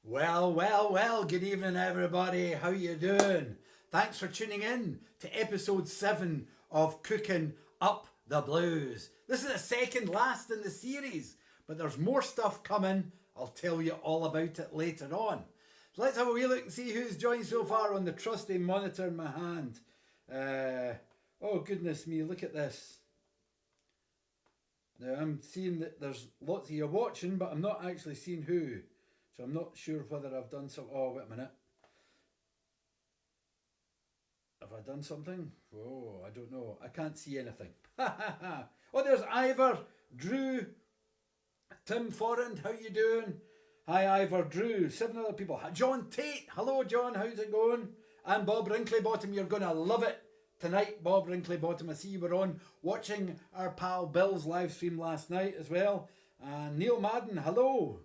Well, good evening everybody, how you doing? Thanks for tuning in to episode 7 of Cookin Up the Blues. This is the second last in the series, but there's more stuff coming. I'll tell you all about it later on. So let's have a wee look and see who's joined so far on the trusty monitor in my hand. Oh goodness me, look at this. Now I'm seeing that there's lots of you watching, but I'm not actually seeing who. So I'm not sure whether I've done some. Oh, wait a minute. Have I done something? Oh, I don't know. I can't see anything. Oh, there's Ivor, Drew, Tim Forrand. How you doing? Hi, Ivor, Drew. 7 other people. John Tate. Hello, John. How's it going? And Bob Wrinkley-Bottom. You're going to love it tonight, Bob Wrinkley-Bottom. I see you were on watching our pal Bill's live stream last night as well. And Neil Madden. Hello.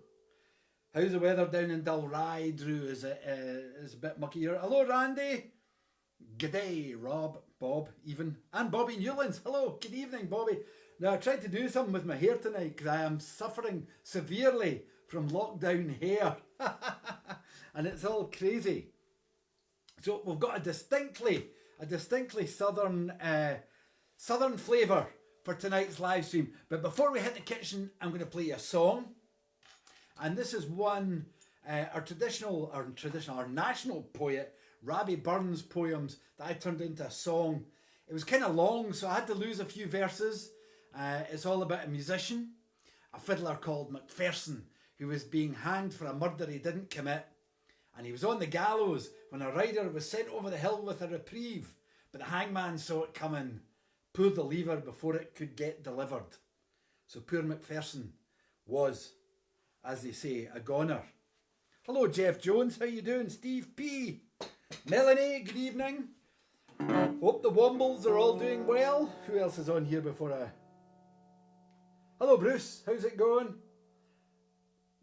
How's the weather down in Dalry, Drew? Is it is a bit mucky here? Hello, Randy. G'day, Rob, Bob, even. And Bobby Newlands. Hello, good evening, Bobby. Now, I tried to do something with my hair tonight because I am suffering severely from lockdown hair. And it's all crazy. So we've got a distinctly southern flavour for tonight's live stream. But before we hit the kitchen, I'm going to play you a song. And this is one, our national poet, Robbie Burns' poems that I turned into a song. It was kind of long, so I had to lose a few verses. It's all about a musician, a fiddler called Macpherson, who was being hanged for a murder he didn't commit. And he was on the gallows when a rider was sent over the hill with a reprieve. But the hangman saw it coming, pulled the lever before it could get delivered. So poor Macpherson was, as they say, a goner. Hello, Jeff Jones. How you doing? Steve P. Melanie, good evening. Hope the Wombles are all doing well. Who else is on here before I... Hello, Bruce. How's it going?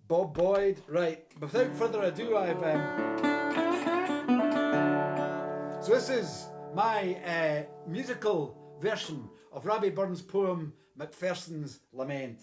Bob Boyd. Right. Without further ado, So this is my musical version of Robbie Burns' poem, Macpherson's Lament.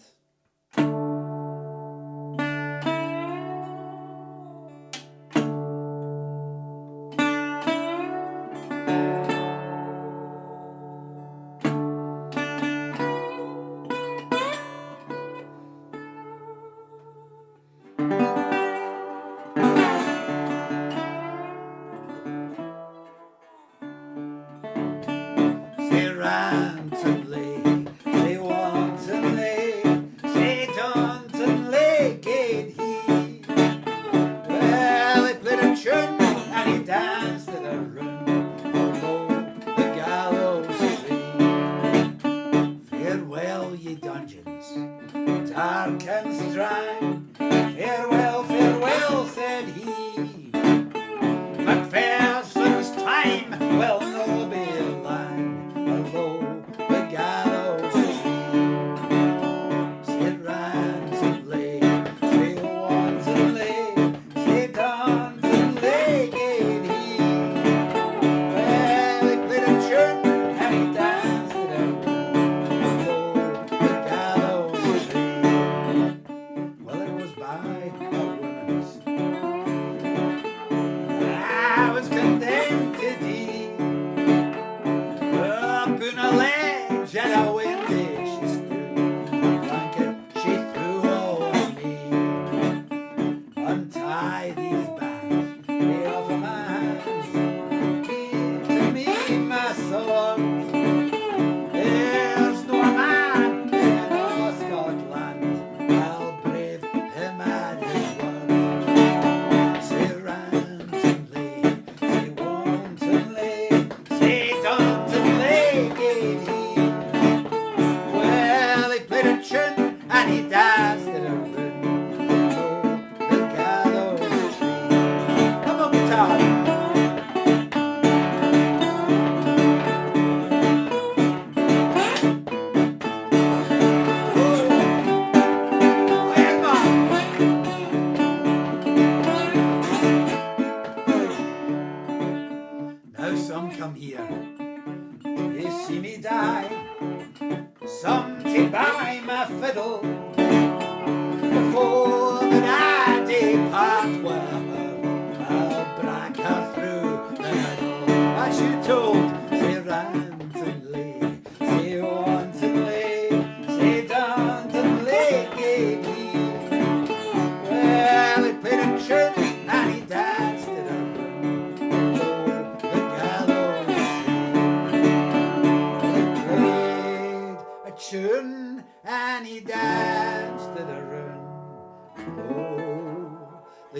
Some to buy my fiddle,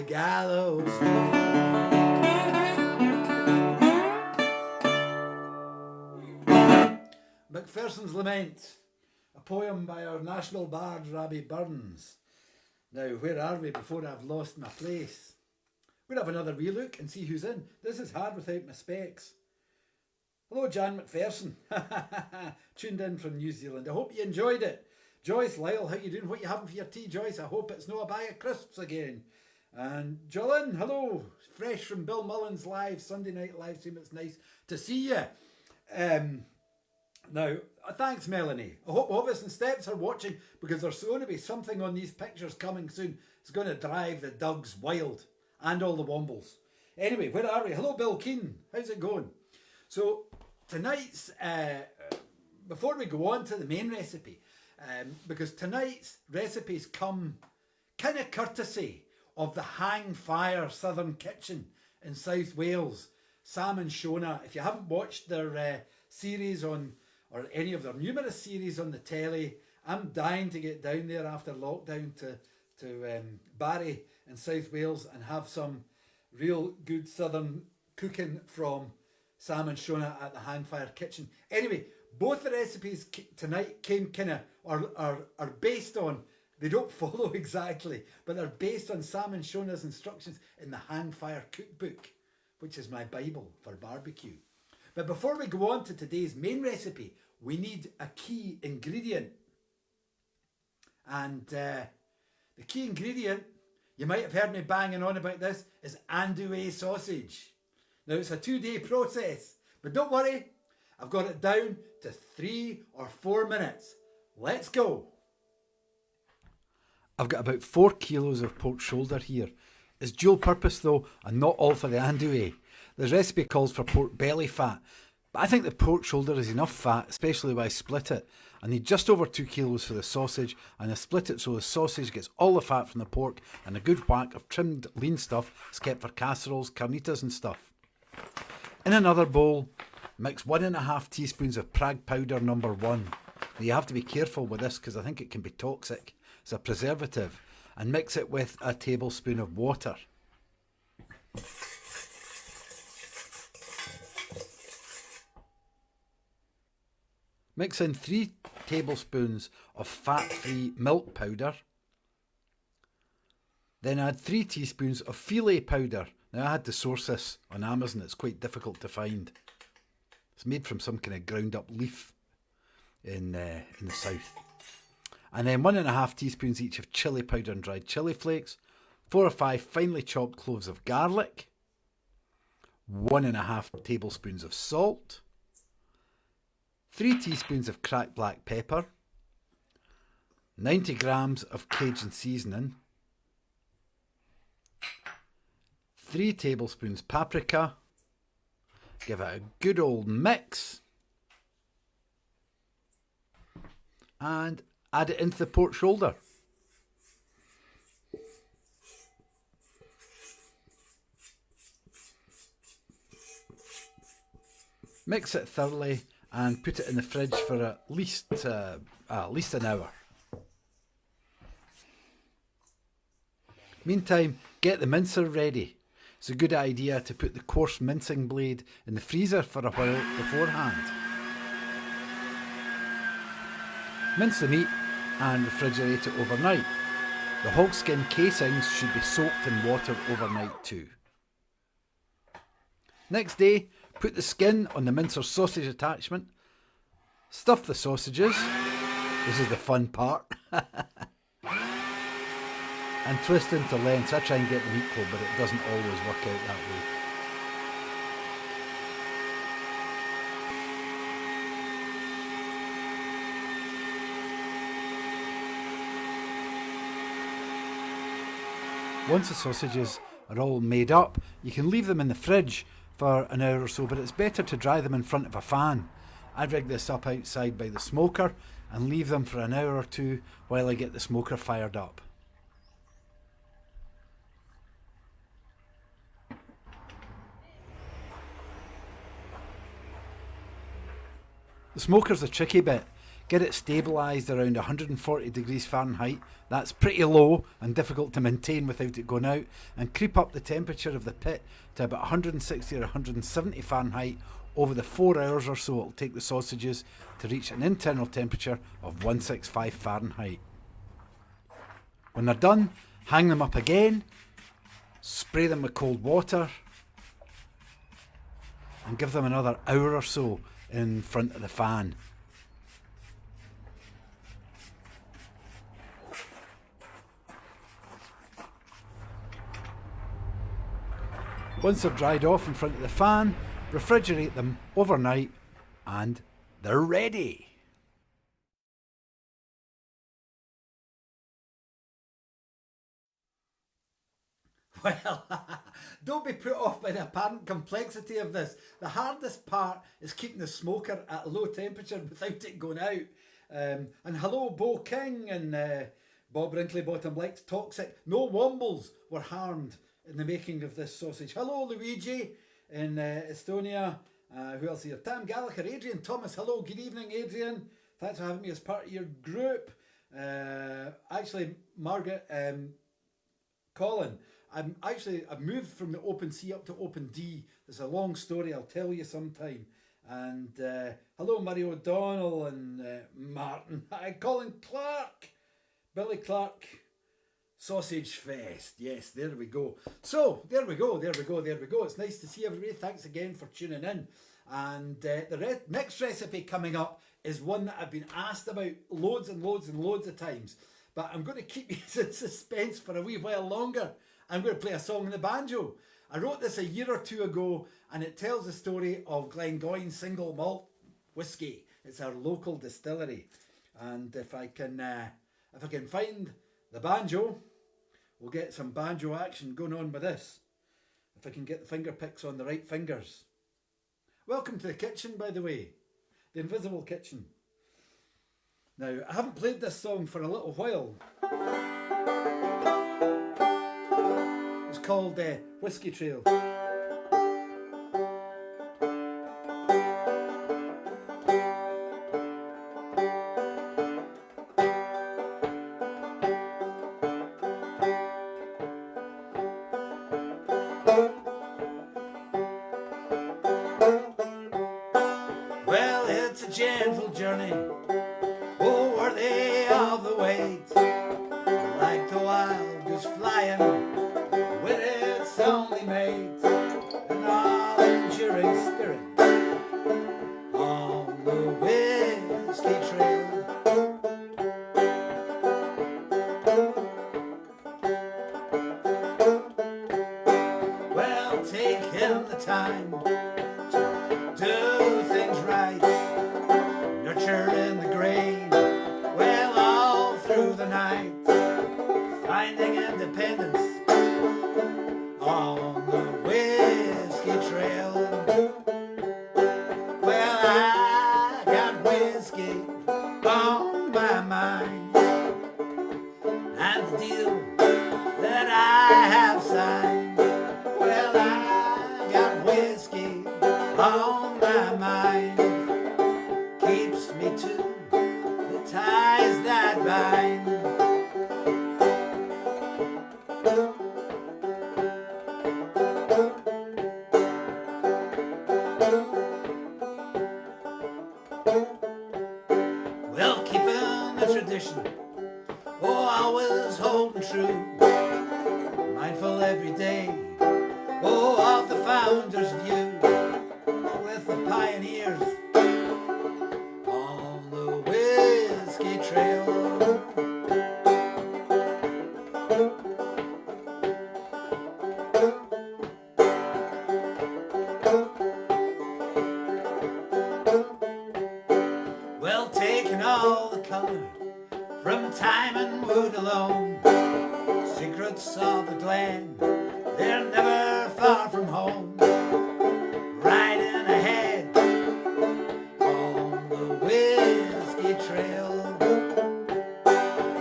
gallows. Macpherson's Lament, a poem by our national bard Robbie Burns. Now, where are we before I've lost my place? We'll have another wee look and see who's in. This is hard without my specs. Hello, Jan Macpherson. Tuned in from New Zealand. I hope you enjoyed it. Joyce, Lyle, how you doing? What you having for your tea, Joyce? I hope it's not a bag of crisps again. And Jolyn, hello. Fresh from Bill Mullen's live, Sunday night live stream. It's nice to see you. Now, thanks, Melanie. I hope Ovis and Steps are watching, because there's going to be something on these pictures coming soon. It's going to drive the Dugs wild and all the Wombles. Anyway, where are we? Hello, Bill Keane. How's it going? So, tonight's, before we go on to the main recipe, because tonight's recipes come kind of courtesy of the Hang Fire Southern Kitchen in South Wales. Sam and Shona, if you haven't watched their series on, or any of their numerous series on the telly, I'm dying to get down there after lockdown to Barry in South Wales and have some real good southern cooking from Sam and Shona at the Hangfire Kitchen. Anyway, both the recipes tonight came kind of, are based on, they don't follow exactly, but they're based on Sam and Shona's instructions in the Hangfire Cookbook, which is my Bible for barbecue. But before we go on to today's main recipe, we need a key ingredient. And the key ingredient, you might have heard me banging on about this, is Andouille sausage. Now, it's a 2-day process, but don't worry, I've got it down to 3 or 4 minutes. Let's go. I've got about 4 kilos of pork shoulder here. It's dual purpose though, and not all for the andouille. The recipe calls for pork belly fat, but I think the pork shoulder is enough fat, especially when I split it. I need just over 2 kilos for the sausage, and I split it so the sausage gets all the fat from the pork, and a good whack of trimmed lean stuff is kept for casseroles, carnitas and stuff. In another bowl, mix 1.5 teaspoons of Prague powder number 1. Now you have to be careful with this because I think it can be toxic. It's a preservative. And mix it with a tablespoon of water. Mix in 3 tablespoons of fat-free milk powder. Then add 3 teaspoons of filet powder. Now I had to source this on Amazon, it's quite difficult to find. It's made from some kind of ground up leaf in the south. And then 1.5 teaspoons each of chilli powder and dried chilli flakes, 4 or 5 finely chopped cloves of garlic, 1.5 tablespoons of salt, 3 teaspoons of cracked black pepper, 90 grams of Cajun seasoning, 3 tablespoons paprika. Give it a good old mix and add it into the pork shoulder. Mix it thoroughly and put it in the fridge for at least an hour. Meantime, get the mincer ready. It's a good idea to put the coarse mincing blade in the freezer for a while beforehand. Mince the meat and refrigerate it overnight. The hogskin casings should be soaked in water overnight too. Next day, put the skin on the mincer sausage attachment. Stuff the sausages. This is the fun part. And twist into lengths. I try and get them equal, but it doesn't always work out that way. Once the sausages are all made up, you can leave them in the fridge for an hour or so, but it's better to dry them in front of a fan. I'd rig this up outside by the smoker and leave them for an hour or two while I get the smoker fired up. The smoker's the tricky bit. Get it stabilised around 140 degrees Fahrenheit. That's pretty low and difficult to maintain without it going out. And creep up the temperature of the pit to about 160 or 170 Fahrenheit. Over the 4 hours or so it'll take the sausages to reach an internal temperature of 165 Fahrenheit. When they're done, hang them up again, spray them with cold water, and give them another hour or so in front of the fan. Once they're dried off in front of the fan, refrigerate them overnight and they're ready. Well, don't be put off by the apparent complexity of this. The hardest part is keeping the smoker at a low temperature without it going out. And hello, Bo King and Bob Wrinkley likes toxic. No wombles were harmed in the making of this sausage. Hello, Luigi in Estonia. Who else here? Tam Gallagher, Adrian Thomas. Hello, good evening, Adrian. Thanks for having me as part of your group. Actually, Margaret, Colin. I've moved from the Open C up to Open D. It's a long story, I'll tell you sometime. And hello, Murray O'Donnell and Martin. Hi, Colin Clark. Billy Clark. Sausage Fest. Yes, there we go. So, there we go. It's nice to see everybody. Thanks again for tuning in. And the next recipe coming up is one that I've been asked about loads and loads and loads of times. But I'm going to keep you in suspense for a wee while longer. I'm going to play a song on the banjo. I wrote this a year or two ago, and it tells the story of Glengoyne single malt whiskey. It's our local distillery. And if I can find the banjo, we'll get some banjo action going on with this. If I can get the finger picks on the right fingers. Welcome to the kitchen, by the way. The invisible kitchen. Now, I haven't played this song for a little while. It's called Whiskey Trail. Well, it's a gentle journey, oh, worthy of the wait, like the wild goose flying with its only mate, an all-enduring spirit on the whiskey trail. Well, taking the time to do things right, nurturing the grain, well, all through the night, finding independence on the whiskey trail. Well, I got whiskey on my mind, and the deal that I have signed. Well, I got whiskey on my mind, keeps me to the ties that bind. Well, keeping the tradition, oh, always holding true, mindful every day, oh, of the founder's view, with the pioneers on the whiskey trail. Well, taking all the colour from time and mood alone, secrets of the glen, they're never far from home, riding ahead on the whiskey trail.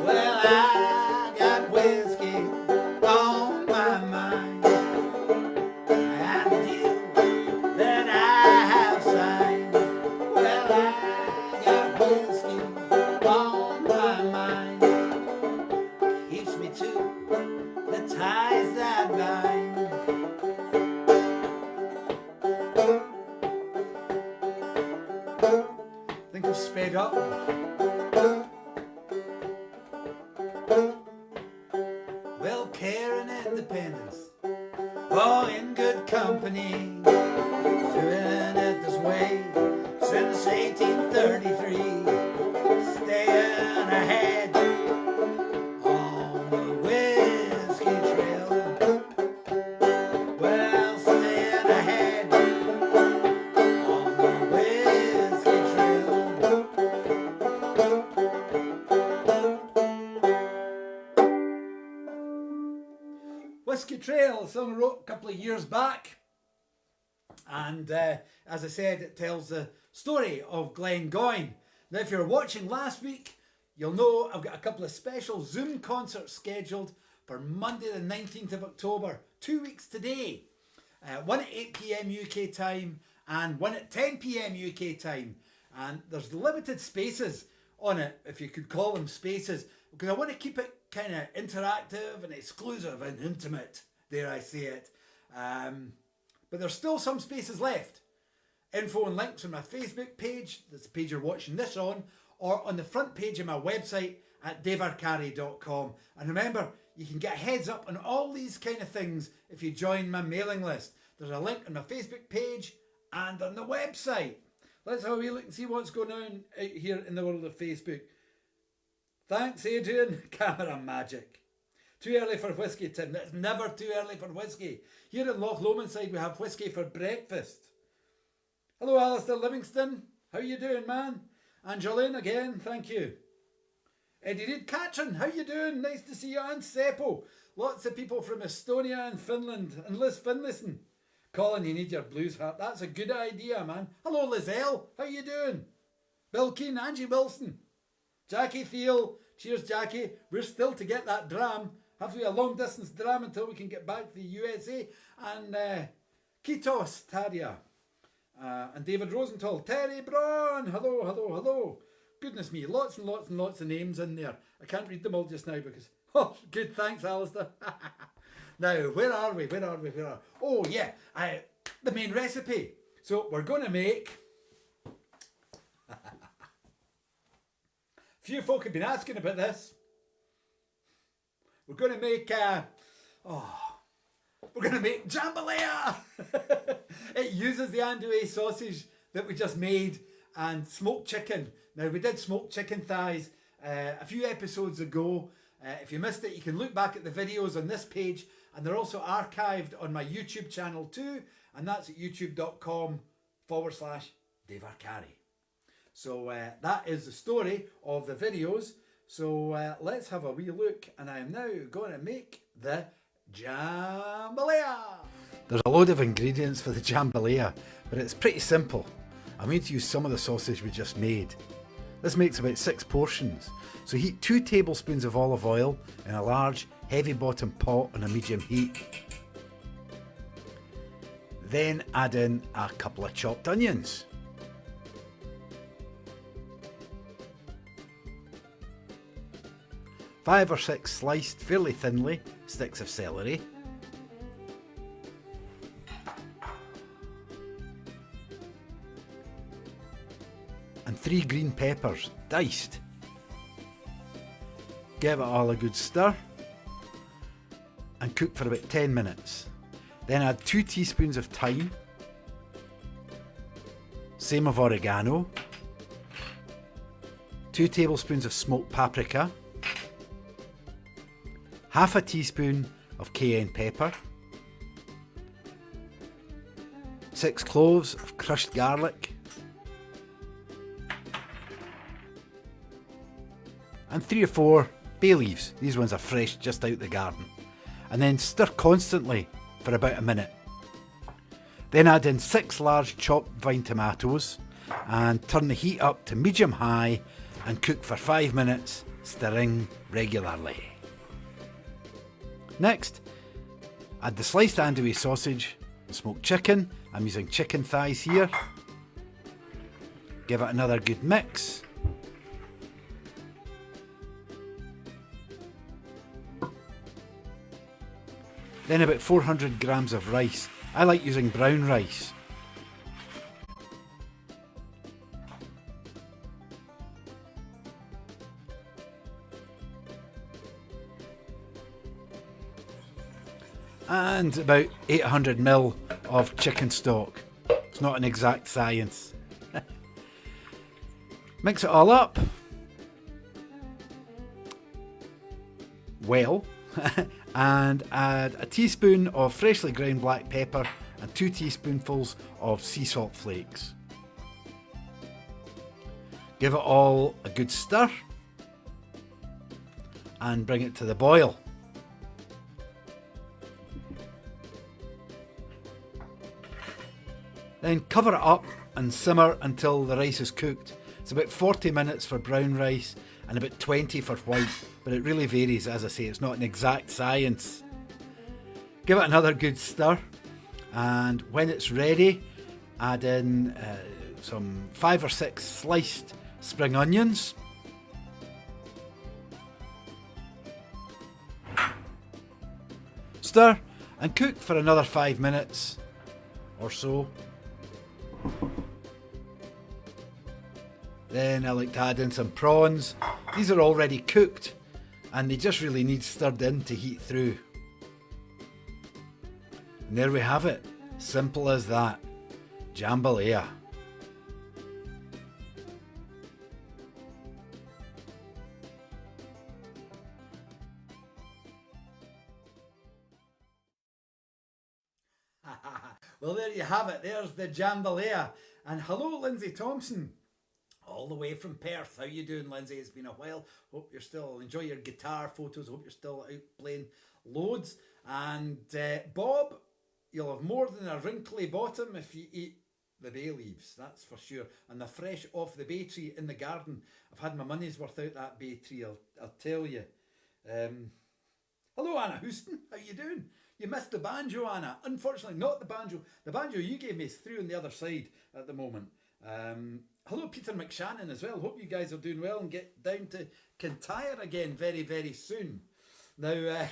Well, I got whiskey on my mind, and the deal that I have signed. Well, I got whiskey to the ties that bind. Think I've sped up. Well, care and independence, all in good company, doing it this way since 1833, staying ahead on the whiskey trail. Well, staying ahead on the whiskey trail. Whiskey Trail, a song I wrote a couple of years back, and as I said, it tells the story of Glengoyne. Now, if you're watching last week, you'll know I've got a couple of special Zoom concerts scheduled for Monday the 19th of October, 2 weeks today. One at 8 PM UK time and one at 10 PM UK time. And there's limited spaces on it, if you could call them spaces, because I want to keep it kind of interactive and exclusive and intimate, dare I say it. But there's still some spaces left. Info and links on my Facebook page, that's the page you're watching this on, or on the front page of my website at davearcari.com. And remember, you can get a heads up on all these kind of things if you join my mailing list. There's a link on my Facebook page and on the website. Let's have a wee look and see what's going on out here in the world of Facebook. Thanks, Adrian. Camera magic. Too early for whiskey, Tim. It's never too early for whiskey. Here in Loch Lomond side, we have whiskey for breakfast. Hello, Alistair Livingston. How you doing, man? Angeline again, thank you. Eddie Reid Katrin, how you doing? Nice to see you. And Seppo. Lots of people from Estonia and Finland. And Liz Finlayson. Colin, you need your blues hat. That's a good idea, man. Hello, Lizelle. How you doing? Bill Keane, Angie Wilson. Jackie Thiel. Cheers, Jackie. We're still to get that dram. Have we a long distance dram until we can get back to the USA. And Kitos Taria. And David Rosenthal. Terry Braun. Hello, hello, hello. Goodness me, lots and lots and lots of names in there. I can't read them all just now because... Oh, good, thanks, Alistair. Now, where are we? Oh, yeah, the main recipe. So, we're going to make... A few folk have been asking about this. We're going to make... we're going to make jambalaya! It uses the Andouille sausage that we just made and smoked chicken. Now, we did smoked chicken thighs a few episodes ago. If you missed it, you can look back at the videos on this page, and they're also archived on my YouTube channel too, and that's at youtube.com/Dave Arcari. So that is the story of the videos. So let's have a wee look, and I am now going to make the jambalaya. There's a load of ingredients for the jambalaya, but it's pretty simple. I'm going to use some of the sausage we just made. This makes about 6 portions. So heat 2 tablespoons of olive oil in a large, heavy bottom pot on a medium heat. Then add in a couple of chopped onions. Five or 6 sliced fairly thinly sticks of celery. And 3 green peppers, diced. Give it all a good stir and cook for about 10 minutes. Then add 2 teaspoons of thyme, same of oregano, 2 tablespoons of smoked paprika, half a teaspoon of cayenne pepper, 6 cloves of crushed garlic, and 3 or 4 bay leaves. These ones are fresh, just out the garden. And then stir constantly for about a minute. Then add in 6 large chopped vine tomatoes and turn the heat up to medium high and cook for 5 minutes, stirring regularly. Next, add the sliced andouille sausage and smoked chicken. I'm using chicken thighs here. Give it another good mix. Then about 400 grams of rice. I like using brown rice. And about 800 ml of chicken stock. It's not an exact science. Mix it all up. Well, and add a teaspoon of freshly ground black pepper and 2 teaspoonfuls of sea salt flakes. Give it all a good stir and bring it to the boil. Then cover it up and simmer until the rice is cooked. It's about 40 minutes for brown rice and about 20 for white, but it really varies. As I say, it's not an exact science. Give it another good stir, and when it's ready, add in some 5 or 6 sliced spring onions. Stir and cook for another 5 minutes or so. Then I like to add in some prawns. These are already cooked and they just really need stirred in to heat through. And there we have it. Simple as that. Jambalaya. Well, there you have it. There's the jambalaya. And hello, Lindsay Thompson, all the way from Perth. How you doing, Lindsay? It's been a while. Hope you're still enjoy your guitar photos. Hope you're still out playing loads. And Bob, you'll have more than a wrinkly bottom if you eat the bay leaves. That's for sure. And the fresh off the bay tree in the garden. I've had my money's worth out that bay tree. I'll tell you. Hello, Anna Houston. How you doing? You missed the banjo, Anna. Unfortunately, not the banjo. The banjo you gave me is through on the other side at the moment. Hello, Peter McShannon as well. Hope you guys are doing well and get down to Kintyre again very, very soon. Now,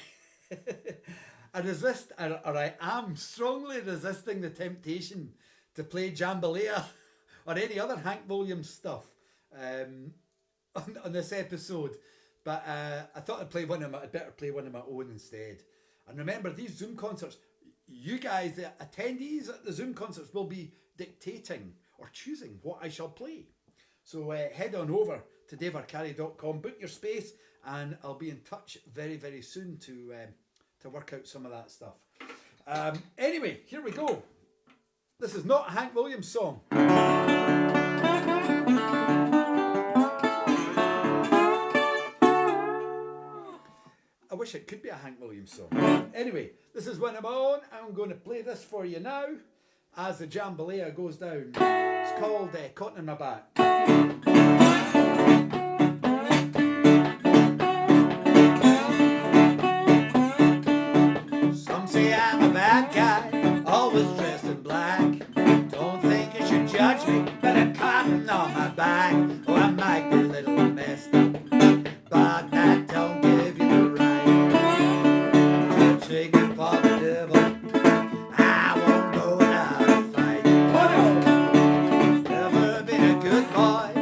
I am strongly resisting the temptation to play jambalaya or any other Hank Williams stuff on this episode. But I thought I'd better play one of my own instead. And remember, these Zoom concerts, you guys, the attendees at the Zoom concerts, will be dictating or choosing what I shall play. So head on over to davearcari.com, book your space, and I'll be in touch very, very soon to work out some of that stuff. Anyway, here we go. This is not a Hank Williams song. I wish it could be a Hank Williams song. Anyway, this is when I'm on. I'm going to play this for you now as the jambalaya goes down. It's called Cotton in My Back. Some say I'm a bad guy, always dressed in black. Don't think you should judge me, but a cotton on my back. Oh, I might be a little messed up, but that don't give you the right. Take it for the devil. I won't go without a fight. Oh no! Never been a good boy.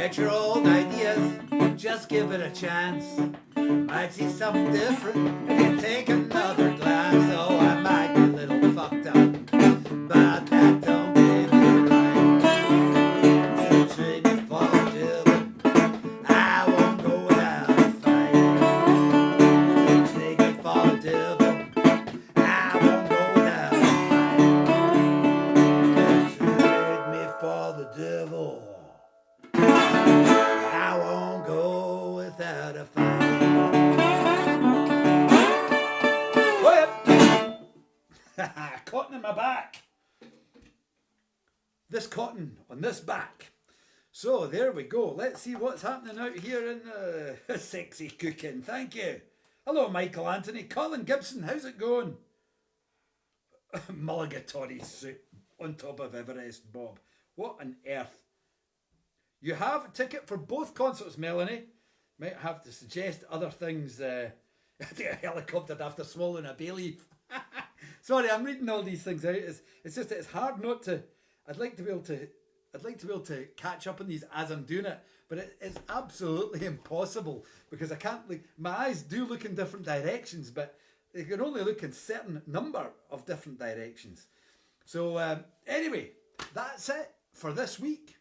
Forget your old ideas, just give it a chance. Might see something different if you take another glance. Oh, I might be a little fucked up, but that don't give me right. You trade me for the devil, I won't go without a fight. You trade me for the devil, I won't go without a fight. You trade me for the devil, I won't go without a fight. Cotton in my back. This cotton on this back. So there we go. Let's see what's happening out here in sexy cooking. Thank you. Hello, Michael Anthony. Colin Gibson, how's it going? Mulligatory suit on top of Everest, Bob. What on earth? You have a ticket for both concerts, Melanie. Might have to suggest other things. I think I helicoptered after swallowing a bay leaf. Sorry, I'm reading all these things out. It's just it's hard not to. I'd like to be able to catch up on these as I'm doing it, but it's absolutely impossible because I can't. Like, my eyes do look in different directions, but they can only look in certain number of different directions. So anyway, that's it for this week.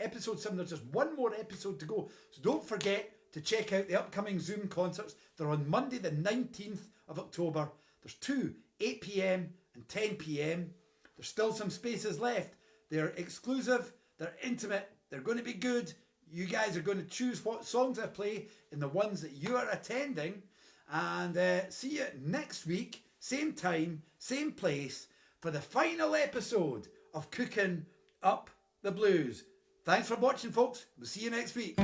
Episode 7, there's just one more episode to go. So don't forget to check out the upcoming Zoom concerts. They're on Monday the 19th of October. There's 2, 8 p.m. and 10 p.m. There's still some spaces left. They're exclusive, they're intimate, they're going to be good. You guys are going to choose what songs I play in the ones that you are attending. And see you next week, same time, same place, for the final episode of Cookin Up the Blues. Thanks for watching, folks. We'll see you next week.